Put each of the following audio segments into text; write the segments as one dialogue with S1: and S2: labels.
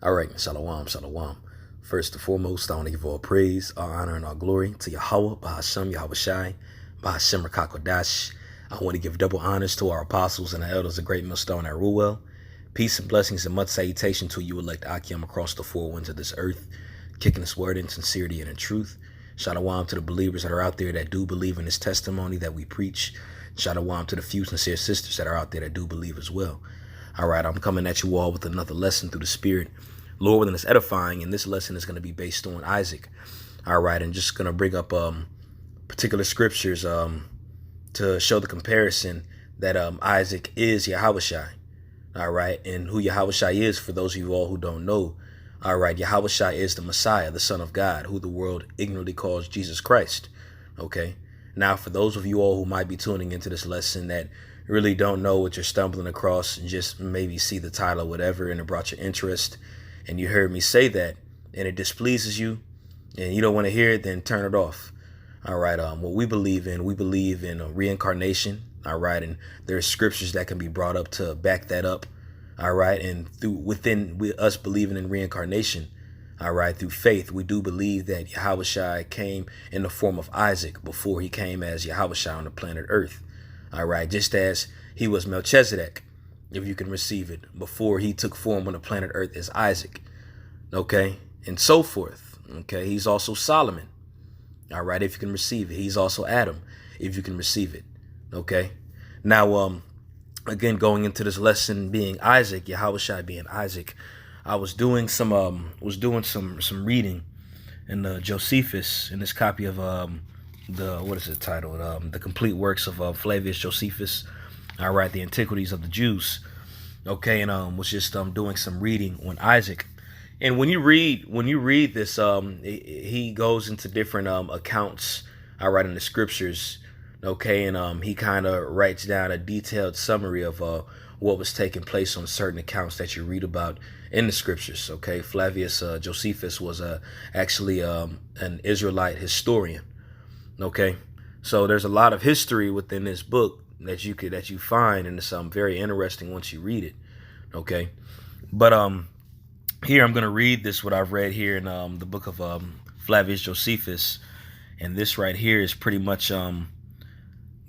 S1: All right, shalom, shalom. First and foremost, I want to give all praise, all honor, and all glory to Yahweh, Bahashem, Yahawashi, Bahashem, Rakakodash. I want to give double honors to our apostles and the elders of Great Millstone at Ruwell. Peace and blessings and much salutation to you elect Akim across the four winds of this earth, kicking this word in sincerity and in truth. Shalom to the believers that are out there that do believe in this testimony that we preach. Shalom to the few sincere sisters that are out there that do believe as well. All right, I'm coming at you all with another lesson through the Spirit. Lord willing, it's edifying, and this lesson is going to be based on Isaac. All right, and just going to bring up particular scriptures to show the comparison that Isaac is Yahawashi. All right, and who Yahawashi is, for those of you all who don't know. All right, Yahawashi is the Messiah, the Son of God, who the world ignorantly calls Jesus Christ. Okay, now for those of you all who might be tuning into this lesson that really don't know what you're stumbling across and just maybe see the title or whatever and it brought your interest, and you heard me say that, and it displeases you, and you don't want to hear it, then turn it off. All right. What we believe in reincarnation. All right, and there's scriptures that can be brought up to back that up. All right, and within us believing in reincarnation, all right, through faith, we do believe that Yahawashi came in the form of Isaac before he came as Yahawashi on the planet Earth. All right, just as he was Melchizedek, if you can receive it, before he took form on the planet Earth as Isaac, okay, and so forth, okay. He's also Solomon, all right, if you can receive it. He's also Adam, if you can receive it, okay. Now, again, going into this lesson being Isaac, Yahawashi being Isaac, I was doing some reading in Josephus, in this copy of what is it titled? The Complete Works of Flavius Josephus. All right, the Antiquities of the Jews. Okay, and was just doing some reading on Isaac. And when you read this, he goes into different accounts. All right, in the scriptures. Okay, and he kind of writes down a detailed summary of what was taking place on certain accounts that you read about in the scriptures. Okay, Flavius Josephus was actually an Israelite historian. Okay, so there's a lot of history within this book that you find, and it's very interesting once you read it. Okay, but here I'm gonna read this, what I've read here in the book of Flavius Josephus, and this right here is pretty much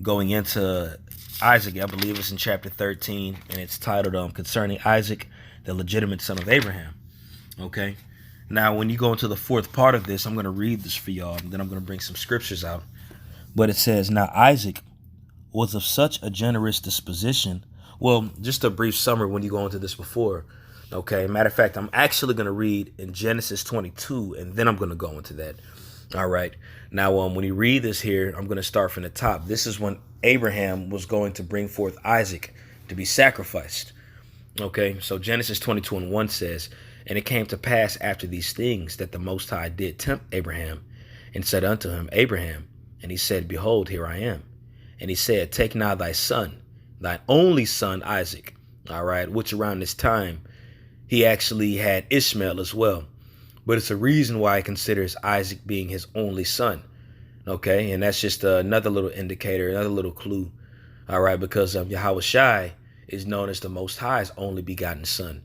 S1: going into Isaac. I believe it's in chapter 13, and it's titled Concerning Isaac, the Legitimate Son of Abraham. Okay, now when you go into the fourth part of this, I'm going to read this for y'all, and then I'm going to bring some scriptures out. But it says, now Isaac was of such a generous disposition. Well, just a brief summary when you go into this before. Okay, matter of fact, I'm actually going to read in Genesis 22, and then I'm going to go into that. All right. Now, when you read this here, I'm going to start from the top. This is when Abraham was going to bring forth Isaac to be sacrificed. Okay, so Genesis 22:1 says, and it came to pass after these things that the Most High did tempt Abraham and said unto him, Abraham. And he said, behold, here I am. And he said, take now thy son, thine only son Isaac. All right, which around this time he actually had Ishmael as well. But it's a reason why he considers Isaac being his only son. Okay, and that's just another little indicator, another little clue. All right, because Yahawashi is known as the Most High's only begotten son.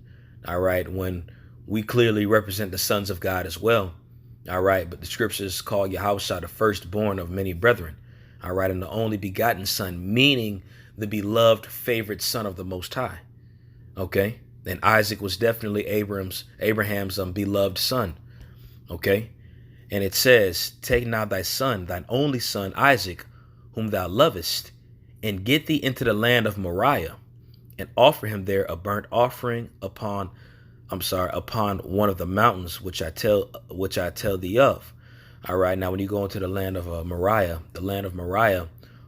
S1: All right, when we clearly represent the sons of God as well. All right, but the scriptures call Yahawashi the firstborn of many brethren. All right, and the only begotten son, meaning the beloved favorite son of the Most High. Okay, and Isaac was definitely Abraham's beloved son. Okay, and it says, take now thy son, thine only son Isaac, whom thou lovest, and get thee into the land of Moriah, and offer him there a burnt offering upon one of the mountains which I tell thee of. All right, now when you go into the land of Moriah,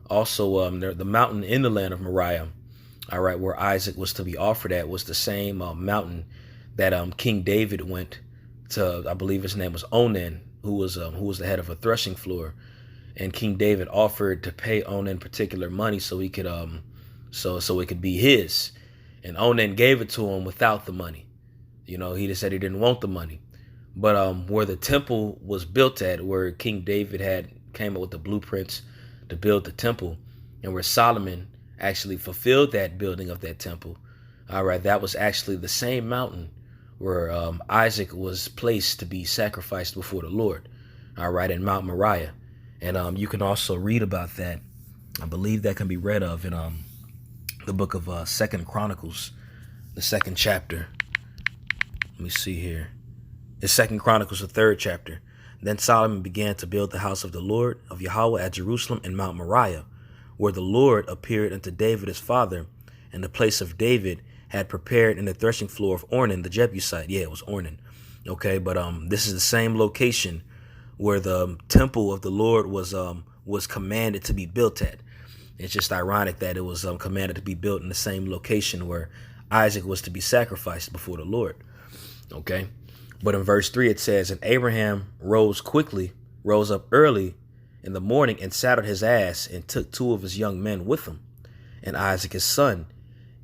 S1: also the mountain in the land of Moriah, all right, where Isaac was to be offered at, was the same mountain that King David went to. I believe his name was Onan, who was the head of a threshing floor, and King David offered to pay Onan particular money so he could so it could be his, and Onan gave it to him without the money. You know, he just said he didn't want the money. But where the temple was built at, where King David came up with the blueprints to build the temple, and where Solomon actually fulfilled that building of that temple, all right, that was actually the same mountain where Isaac was placed to be sacrificed before the Lord, all right, in Mount Moriah. And you can also read about that. I believe that can be read of in the book of Second Chronicles, the second chapter. Let me see here. It's Second Chronicles, the third chapter. Then Solomon began to build the house of the Lord of Yahweh at Jerusalem in Mount Moriah, where the Lord appeared unto David his father, and the place of David had prepared in the threshing floor of Ornan the Jebusite. Yeah, it was Ornan. Okay, but this is the same location where the temple of the Lord was commanded to be built at. It's just ironic that it was commanded to be built in the same location where Isaac was to be sacrificed before the Lord. Okay. But in verse 3, it says, and Abraham rose up early in the morning and saddled his ass and took 2 of his young men with him and Isaac his son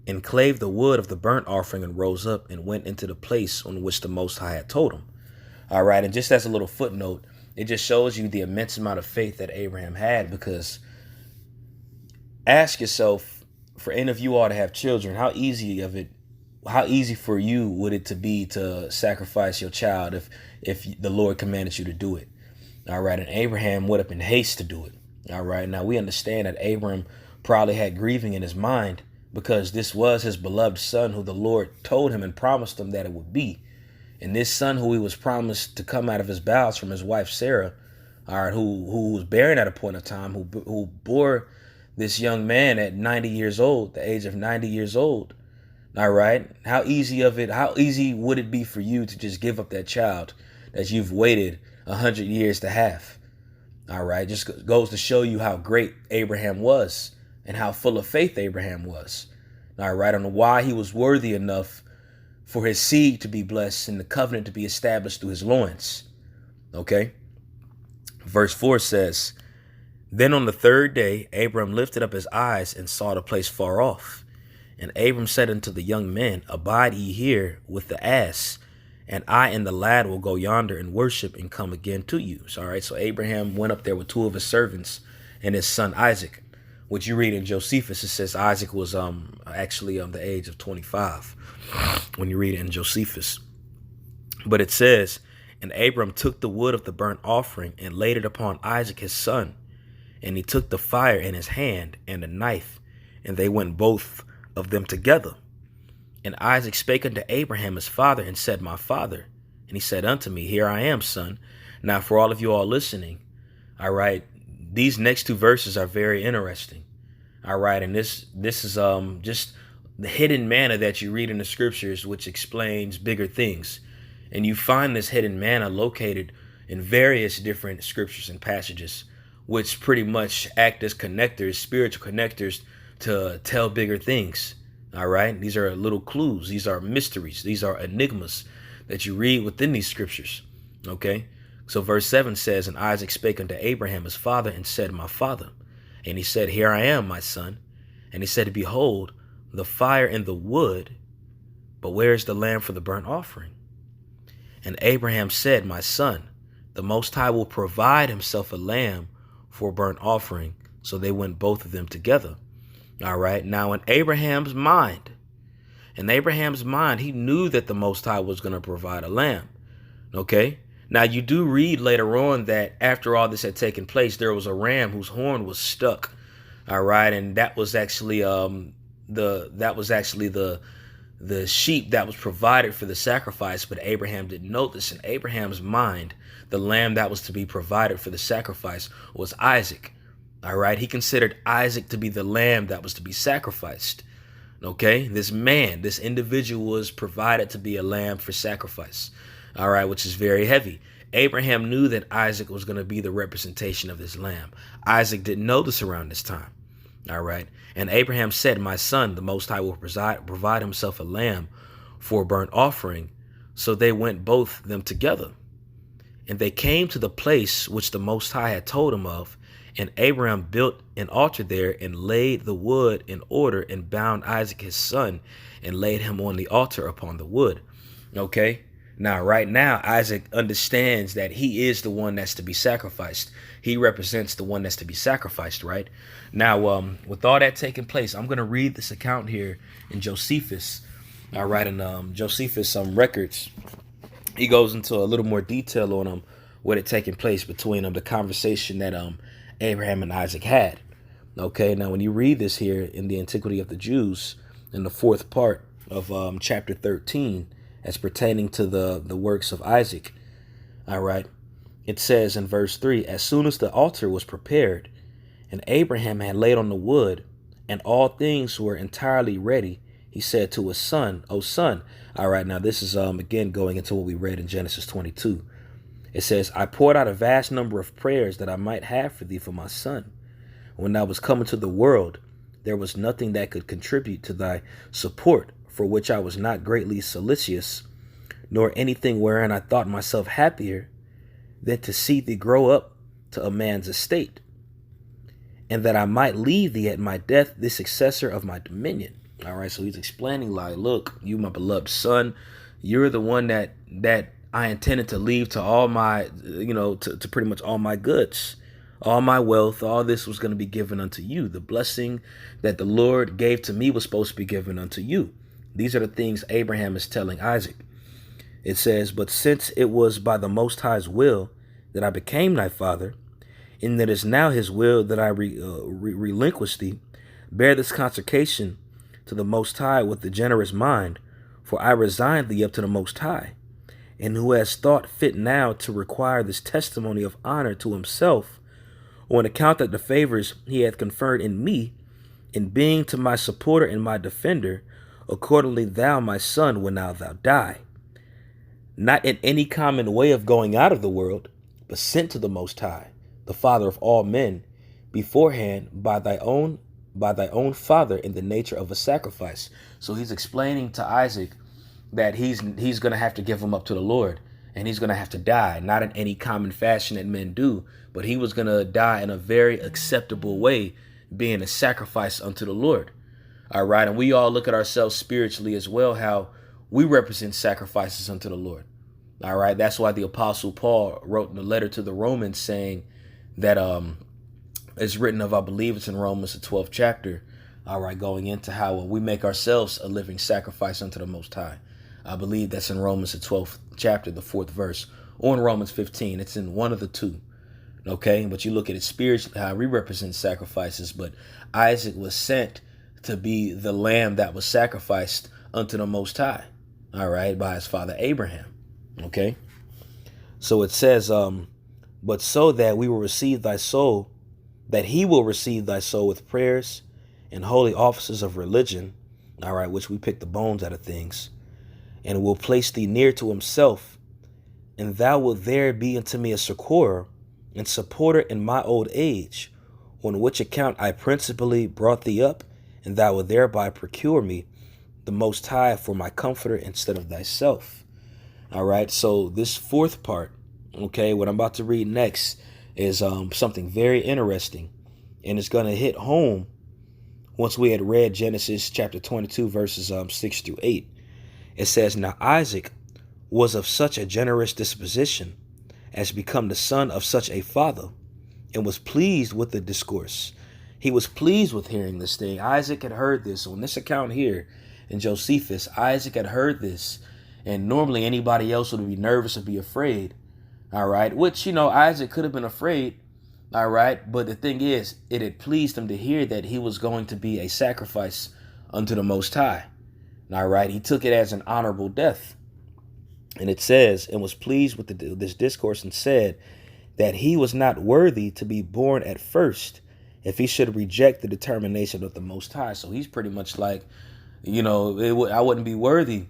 S1: and clave the wood of the burnt offering and rose up and went into the place on which the Most High had told him. All right. And just as a little footnote, it just shows you the immense amount of faith that Abraham had, because ask yourself, for any of you all to have children, how easy for you would it to be to sacrifice your child if the Lord commanded you to do it? All right. And Abraham went up in haste to do it. All right. Now we understand that Abraham probably had grieving in his mind, because this was his beloved son who the Lord told him and promised him that it would be. And this son who he was promised to come out of his bowels from his wife Sarah, all right, who was barren at a point of time, who bore this young man at 90 years old, the age of 90 years old. All right. How easy would it be for you to just give up that child that you've waited 100 years to have? All right. Just goes to show you how great Abraham was and how full of faith Abraham was. All right. On why he was worthy enough for his seed to be blessed and the covenant to be established through his loins. Okay. Verse 4 says, then on the 3rd day, Abram lifted up his eyes and saw the place far off. And Abram said unto the young men, abide ye here with the ass, and I and the lad will go yonder and worship and come again to you. So, all right. So Abraham went up there with 2 of his servants and his son Isaac, which you read in Josephus. It says Isaac was actually the age of 25 when you read it in Josephus. But it says, and Abram took the wood of the burnt offering and laid it upon Isaac his son. And he took the fire in his hand and a knife, and they went both of them together. And Isaac spake unto Abraham his father and said, my father. And he said unto me, here I am, son. Now for all of you all listening, all right, these next 2 verses are very interesting. All right. And this is just the hidden manna that you read in the scriptures, which explains bigger things. And you find this hidden manna located in various different scriptures and passages, which pretty much act as connectors, spiritual connectors, to tell bigger things. All right. These are little clues. These are mysteries. These are enigmas that you read within these scriptures. Okay. So verse 7 says, and Isaac spake unto Abraham his father and said, my father. And he said, here I am, my son. And he said, behold, the fire and the wood, but where is the lamb for the burnt offering? And Abraham said, my son, the Most High will provide himself a lamb for a burnt offering. So they went both of them together. All right. Now in Abraham's mind, he knew that the Most High was going to provide a lamb. Okay. Now you do read later on that after all this had taken place, there was a ram whose horn was stuck. All right. And that was actually the sheep that was provided for the sacrifice. But Abraham didn't know this. In Abraham's mind, the lamb that was to be provided for the sacrifice was Isaac. All right. He considered Isaac to be the lamb that was to be sacrificed. Okay. This individual was provided to be a lamb for sacrifice. All right. Which is very heavy. Abraham knew that Isaac was going to be the representation of this lamb. Isaac didn't know this around this time. All right. And Abraham said, my son, the Most High will provide himself a lamb for a burnt offering. So they went both them together. And they came to the place which the Most High had told him of. And Abraham built an altar there and laid the wood in order and bound Isaac his son and laid him on the altar upon the wood. Okay. Now, right now, Isaac understands that he is the one that's to be sacrificed. He represents the one that's to be sacrificed, right? Now, with all that taking place, I'm going to read this account here in Josephus. All right, and Josephus records. He goes into a little more detail on what had taken place between the conversation that Abraham and Isaac had. Okay, now when you read this here in the Antiquity of the Jews, in the fourth part of chapter 13, as pertaining to the works of Isaac, all right, it says in verse 3, as soon as the altar was prepared, and Abraham had laid on the wood, and all things were entirely ready, he said to his son, O son. All right, now this is again going into what we read in Genesis 22. It says, I poured out a vast number of prayers that I might have for thee for my son. When I was coming to the world, there was nothing that could contribute to thy support, for which I was not greatly solicitous, nor anything wherein I thought myself happier than to see thee grow up to a man's estate, and that I might leave thee at my death the successor of my dominion. All right, so he's explaining, like, look, you, my beloved son, you're the one that I intended to leave to all my, to pretty much all my goods, all my wealth, all this was going to be given unto you. The blessing that the Lord gave to me was supposed to be given unto you. These are the things Abraham is telling Isaac. It says, but since it was by the Most High's will that I became thy father, and that is now his will that I relinquish thee, bear this consecration to the Most High with a generous mind, for I resign thee up to the Most High, and who has thought fit now to require this testimony of honor to himself, on account of the favors he hath conferred in me, in being to my supporter and my defender, accordingly thou, my son, when now thou die, not in any common way of going out of the world, but sent to the Most High, the Father of all men, beforehand by thy own father in the nature of a sacrifice. So he's explaining to Isaac that he's going to have to give him up to the Lord, and he's going to have to die, not in any common fashion that men do, but he was going to die in a very acceptable way, being a sacrifice unto the Lord. All right, and we all look at ourselves spiritually as well, how we represent sacrifices unto the Lord. All right, that's why the Apostle Paul wrote in the letter to the Romans saying that it's written of, I believe it's in Romans, the 12th chapter, all right, going into how we make ourselves a living sacrifice unto the Most High. I believe that's in Romans, the 12th chapter, the 4th verse, or in Romans 15. It's in one of the two, okay? But you look at it spiritually, how we represent sacrifices, but Isaac was sent to be the lamb that was sacrificed unto the Most High, all right, by his father Abraham, okay? So it says, but so that we will receive thy soul, that he will receive thy soul with prayers and holy offices of religion, all right, which we pick the bones out of things, and will place thee near to himself, and thou wilt there be unto me a succorer and supporter in my old age, on which account I principally brought thee up, and thou wilt thereby procure me the Most High for my comforter instead of thyself. All right, so this fourth part, okay, what I'm about to read next is something very interesting, and it's going to hit home once we had read Genesis chapter 22, verses 6 through 8. It says, now Isaac was of such a generous disposition as become the son of such a father, and was pleased with the discourse. He was pleased with hearing this thing. Isaac had heard this on this account here in Josephus. Isaac had heard this, and normally anybody else would be nervous or be afraid. All right, which, Isaac could have been afraid. All right, but the thing is, it had pleased him to hear that he was going to be a sacrifice unto the Most High. All right, he took it as an honorable death. And it says, and was pleased with this discourse, and said that he was not worthy to be born at first if he should reject the determination of the Most High. So he's pretty much like, I wouldn't be worthy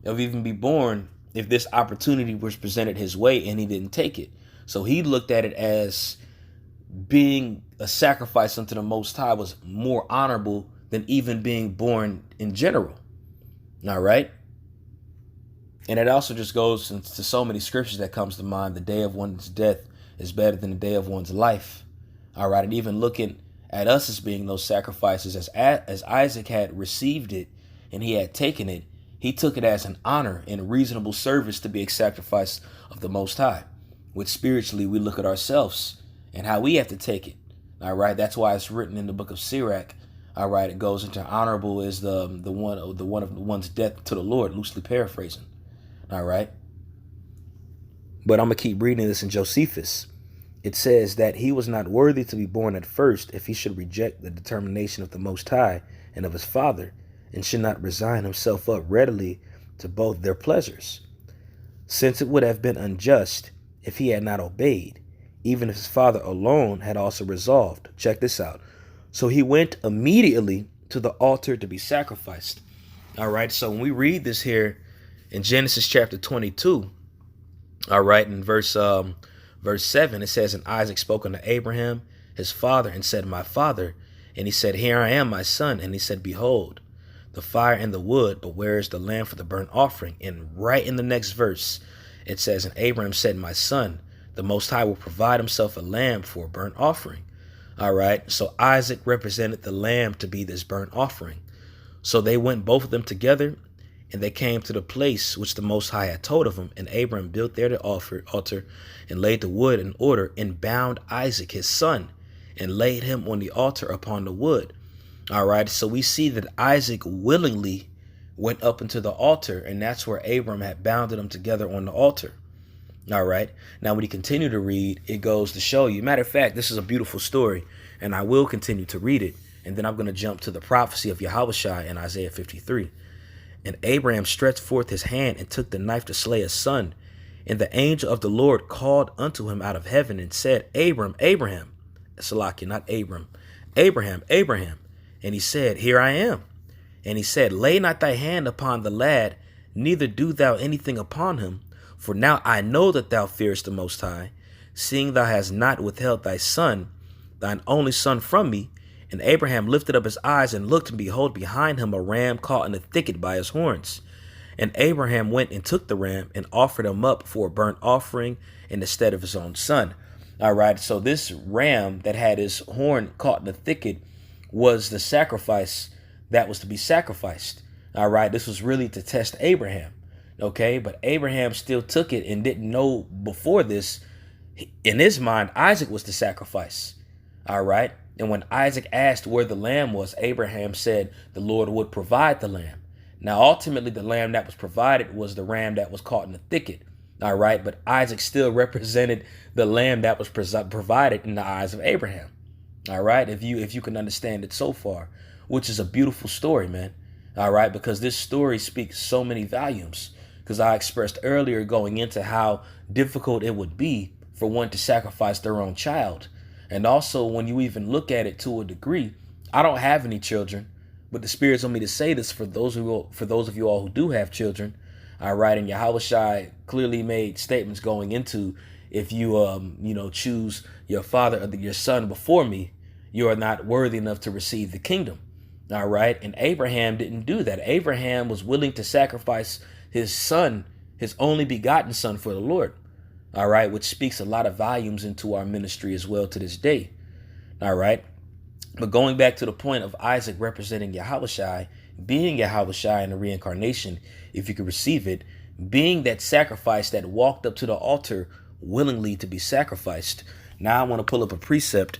S1: of even be born if this opportunity was presented his way and he didn't take it. So he looked at it as being a sacrifice unto the Most High was more honorable than even being born in general. All right. And it also just goes into so many scriptures that comes to mind. The day of one's death is better than the day of one's life. All right. And even looking at us as being those sacrifices, as Isaac had received it and he had taken it, he took it as an honor and reasonable service to be a sacrifice of the Most High, which spiritually we look at ourselves and how we have to take it. All right. That's why it's written in the book of Sirach, All right, it goes into honorable is the one of the one's death to the Lord, loosely paraphrasing. All right. But I'm gonna keep reading this in Josephus. It says that he was not worthy to be born at first if he should reject the determination of the Most High and of his father, and should not resign himself up readily to both their pleasures, since it would have been unjust if he had not obeyed, even if his father alone had also resolved. Check this out. So he went immediately to the altar to be sacrificed. All right, so when we read this here in Genesis chapter 22, all right, in verse 7, it says, and Isaac spoke unto Abraham, his father, and said, my father. And he said, here I am, my son. And he said, behold, the fire and the wood, but where is the lamb for the burnt offering? And right in the next verse, it says, and Abraham said, my son, the Most High will provide himself a lamb for a burnt offering. All right, so Isaac represented the lamb to be this burnt offering. So they went, both of them together, and they came to the place which the Most High had told of him. And Abraham built there the altar and laid the wood in order, and bound Isaac his son and laid him on the altar upon the wood. All right, so we see that Isaac willingly went up into the altar, and that's where Abraham had bounded them together on the altar. All right, now when you continue to read, it goes to show you. Matter of fact, this is a beautiful story, and I will continue to read it. And then I'm going to jump to the prophecy of Yahawashi in Isaiah 53. And Abraham stretched forth his hand and took the knife to slay his son. And the angel of the Lord called unto him out of heaven and said, Abram, Abraham. Salakia, not Abram. Abraham, Abraham. And he said, here I am. And he said, lay not thy hand upon the lad, neither do thou anything upon him. For now I know that thou fearest the Most High, seeing thou hast not withheld thy son, thine only son, from me. And Abraham lifted up his eyes and looked, and behold, behind him a ram caught in a thicket by his horns. And Abraham went and took the ram and offered him up for a burnt offering in the stead of his own son. All right, so this ram that had his horn caught in the thicket was the sacrifice that was to be sacrificed. All right, this was really to test Abraham. Okay, but Abraham still took it and didn't know before this. In his mind, Isaac was the sacrifice. All right. And when Isaac asked where the lamb was, Abraham said the Lord would provide the lamb. Now, ultimately, the lamb that was provided was the ram that was caught in the thicket. All right. But Isaac still represented the lamb that was provided in the eyes of Abraham. All right. If you can understand it so far, which is a beautiful story, man. All right. Because this story speaks so many volumes. Because I expressed earlier going into how difficult it would be for one to sacrifice their own child. And also, when you even look at it to a degree, I don't have any children, but the Spirit told me to say this for those of you all who do have children. All right, and Yahawashi clearly made statements going into, if you choose your father or your son before me, you are not worthy enough to receive the kingdom. All right, and Abraham didn't do that. Abraham was willing to sacrifice his son, his only begotten son, for the Lord. All right, which speaks a lot of volumes into our ministry as well to this day. All right, but going back to the point of Isaac representing Yahawashi, being Yahawashi in the reincarnation, if you could receive it, being that sacrifice that walked up to the altar willingly to be sacrificed. Now I want to pull up a precept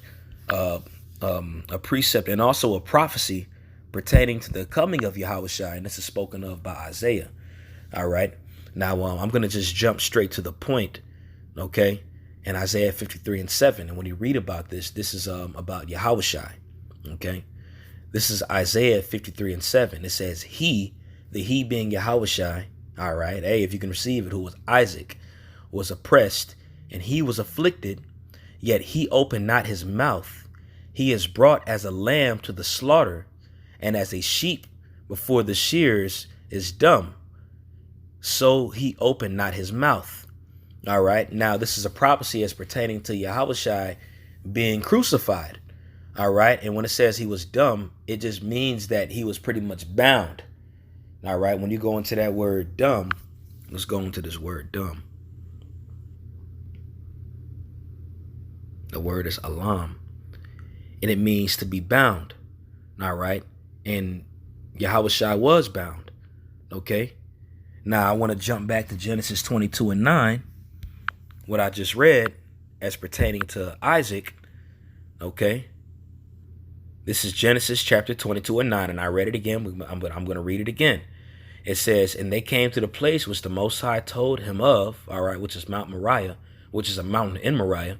S1: and also a prophecy pertaining to the coming of Yahawashi, and this is spoken of by Isaiah. All right. Now, I'm going to just jump straight to the point. OK, in Isaiah 53 and 7. And when you read about this, this is about Yahawashi. OK, this is Isaiah 53 and 7. It says he being Yahawashi. All right. Hey, if you can receive it, who was Isaac, was oppressed and he was afflicted, yet he opened not his mouth. He is brought as a lamb to the slaughter, and as a sheep before the shears is dumb, so he opened not his mouth. All right. Now, this is a prophecy as pertaining to Yahawashi being crucified. All right. And when it says he was dumb, it just means that he was pretty much bound. All right. When you go into that word dumb, let's go into this word dumb. The word is alam, and it means to be bound. All right. And Yahawashi was bound. OK. Now, I want to jump back to Genesis 22 and 9, what I just read as pertaining to Isaac. OK. This is Genesis chapter 22 and 9, and I read it again. I'm going to read it again. It says, and they came to the place which the Most High told him of, all right, which is Mount Moriah, which is a mountain in Moriah.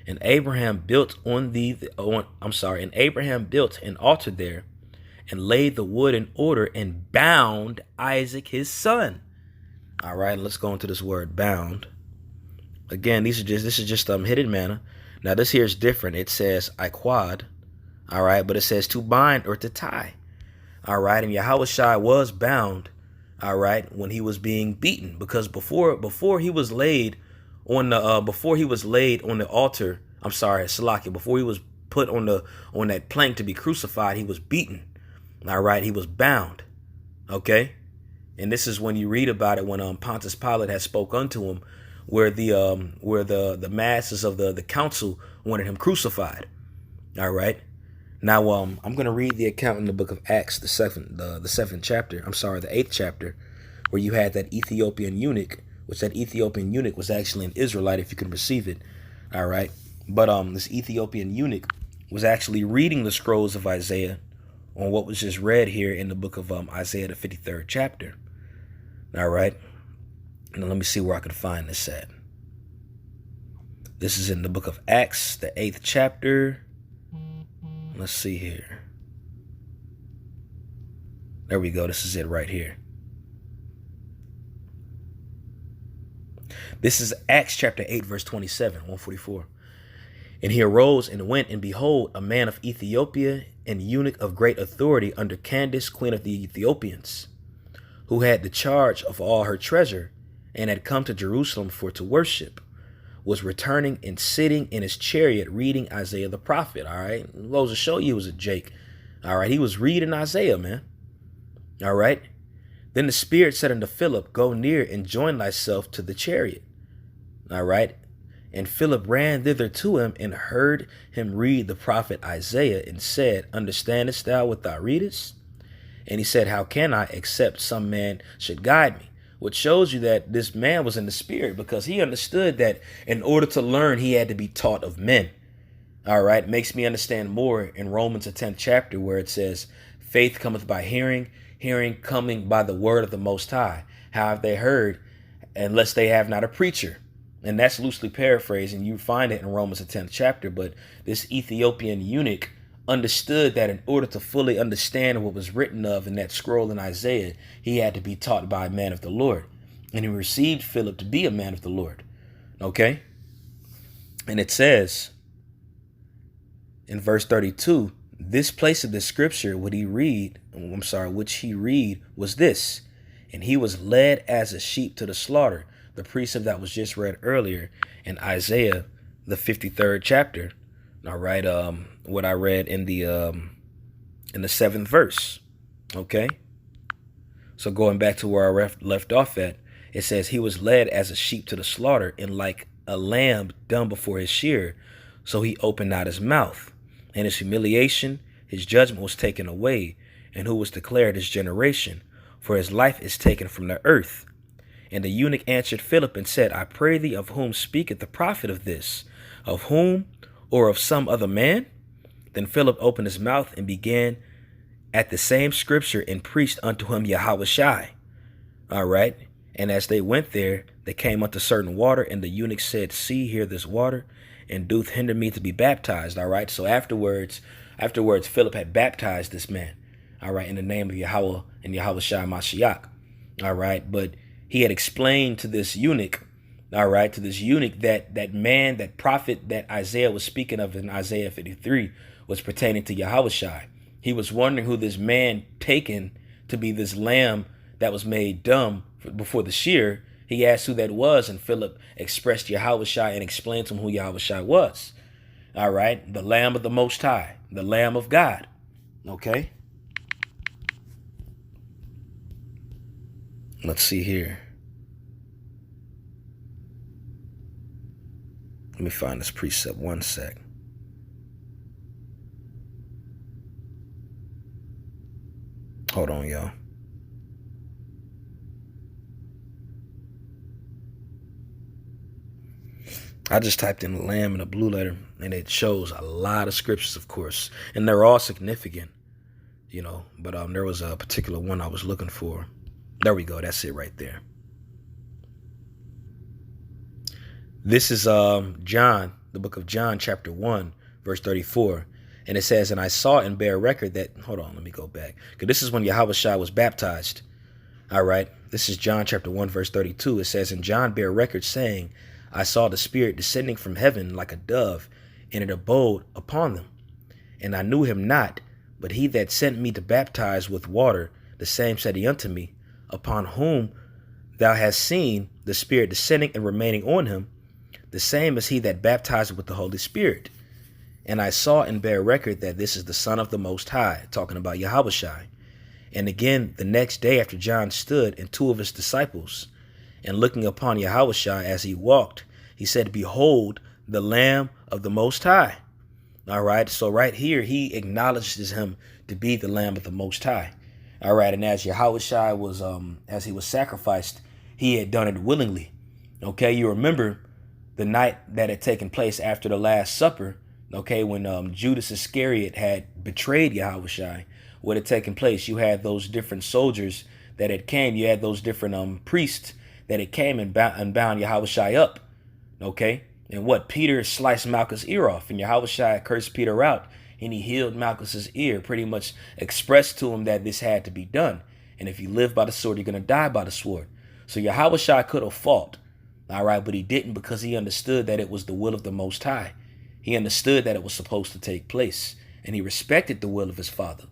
S1: And Abraham built and Abraham built an altar there and laid the wood in order and bound Isaac his son. All right, let's go into this word bound. Again, this is just hidden manna. Now this here is different. It says iquad, all right, but it says to bind or to tie. All right, and Yahawashi was bound, all right, when he was being beaten, because before he was laid on the altar, I'm sorry, Salakia, before he was put on that plank to be crucified, he was beaten. All right, he was bound. Okay, and this is when you read about it when Pontius Pilate had spoke unto him, where the masses of the council wanted him crucified. All right. Now, I'm going to read the account in the book of Acts, the seventh chapter. I'm sorry, the 8th chapter, where you had that Ethiopian eunuch, which that Ethiopian eunuch was actually an Israelite, if you can receive it. All right. But this Ethiopian eunuch was actually reading the scrolls of Isaiah on what was just read here in the book of Isaiah, the 53rd chapter. All right. Now, let me see where I can find this at. This is in the book of Acts, the 8th chapter. Let's see here. There we go. This is it right here. This is Acts chapter 8, verse 27, 144. And he arose and went, and behold, a man of Ethiopia, an eunuch of great authority under Candace, queen of the Ethiopians, who had the charge of all her treasure, and had come to Jerusalem for to worship, was returning and sitting in his chariot reading Isaiah the prophet. All right. Goes to show you he was a Jake. All right. He was reading Isaiah, man. All right. Then the Spirit said unto Philip, go near and join thyself to the chariot. All right. And Philip ran thither to him and heard him read the prophet Isaiah and said, understandest thou what thou readest? And he said, how can I, except some man should guide me? Which shows you that this man was in the Spirit, because he understood that in order to learn, he had to be taught of men. All right. It makes me understand more in Romans, the 10th chapter, where it says, faith cometh by hearing, hearing coming by the word of the Most High. How have they heard unless they have not a preacher? And that's loosely paraphrased, and you find it in Romans, the 10th chapter. But this Ethiopian eunuch understood that in order to fully understand what was written of in that scroll in Isaiah, he had to be taught by a man of the Lord. And he received Philip to be a man of the Lord. Okay? And it says in verse 32, this place of the scripture which he read was this, and he was led as a sheep to the slaughter. The precept that was just read earlier in Isaiah, the 53rd chapter. All right, what I read in the 7th verse. Okay, so going back to where I left off at, it says he was led as a sheep to the slaughter, and like a lamb dumb before his shearer, so he opened not his mouth. In his humiliation, his judgment was taken away, and who was declared his generation? For his life is taken from the earth. And the eunuch answered Philip and said, I pray thee, of whom speaketh the prophet of this? Of whom, or of some other man? Then Philip opened his mouth and began at the same scripture and preached unto him Yahawashi. All right. And as they went there, they came unto certain water, and the eunuch said, see here this water, and doth hinder me to be baptized. All right. So afterwards, Philip had baptized this man. All right. In the name of Yahweh and Yahawashi Mashiach. All right. But he had explained to this eunuch, all right, that man, that prophet that Isaiah was speaking of in Isaiah 53 was pertaining to Yahawashi. He was wondering who this man taken to be this lamb that was made dumb before the shear. He asked who that was, and Philip expressed Yahawashi and explained to him who Yahawashi was. All right, the Lamb of the Most High, the Lamb of God. Okay. Let's see here. Let me find this precept one sec. Hold on, y'all. I just typed in lamb in a blue letter, and it shows a lot of scriptures, of course, and they're all significant, but there was a particular one I was looking for. There we go. That's it right there. This is John, the book of John, chapter 1, verse 34. And it says, and I saw and bear record that, hold on, let me go back. Because this is when Yahawashi was baptized. All right. This is John chapter 1, verse 32. It says, and John bare record saying, I saw the Spirit descending from heaven like a dove, and it abode upon them. And I knew him not, but he that sent me to baptize with water, the same said he unto me, upon whom thou hast seen the Spirit descending and remaining on him, the same as he that baptized with the Holy Spirit. And I saw and bear record that this is the Son of the Most High, talking about Yahawashi. And again, the next day after John stood and two of his disciples, and looking upon Yahawashi as he walked, he said, behold, the Lamb of the Most High. All right, so right here, he acknowledges him to be the Lamb of the Most High. All right, and as Yahawashi was, as he was sacrificed, he had done it willingly. Okay, you remember the night that had taken place after the Last Supper, okay, when Judas Iscariot had betrayed Yahawashi, what had taken place, you had those different soldiers that had came, you had those different priests that had came and bound Yahawashi up, okay? And what? Peter sliced Malchus' ear off, and Yahawashi cursed Peter out, and he healed Malchus' ear, pretty much expressed to him that this had to be done. And if you live by the sword, you're going to die by the sword. So Yahawashi could have fought, all right, but he didn't, because he understood that it was the will of the Most High. He understood that it was supposed to take place, and he respected the will of his father,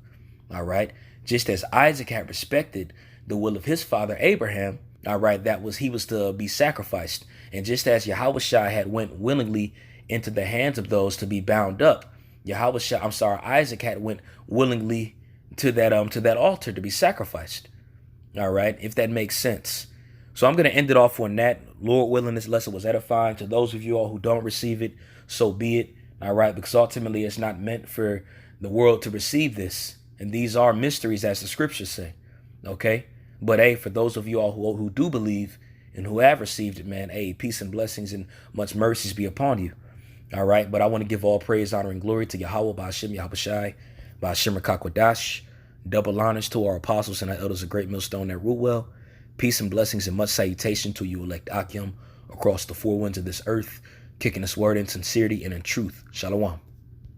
S1: all right? Just as Isaac had respected the will of his father, Abraham, all right, he was to be sacrificed. And just as Yahawashi had went willingly into the hands of those to be bound up, Isaac had went willingly to that altar to be sacrificed. All right, if that makes sense. So I'm going to end it off on that. Lord willing, this lesson was edifying. To those of you all who don't receive it, so be it. All right, because ultimately it's not meant for the world to receive this. And these are mysteries, as the scriptures say. Okay, but hey, for those of you all who do believe and who have received it, man, hey, peace and blessings and much mercies be upon you. All right, but I want to give all praise, honor, and glory to Yahweh, Ba'ashem, Yahawashi, Ba'ashem Rakakwadash. Double honors to our apostles and our elders of Great Millstone that rule well. Peace and blessings and much salutation to you, elect Akim, across the four winds of this earth, kicking this word in sincerity and in truth. Shalom.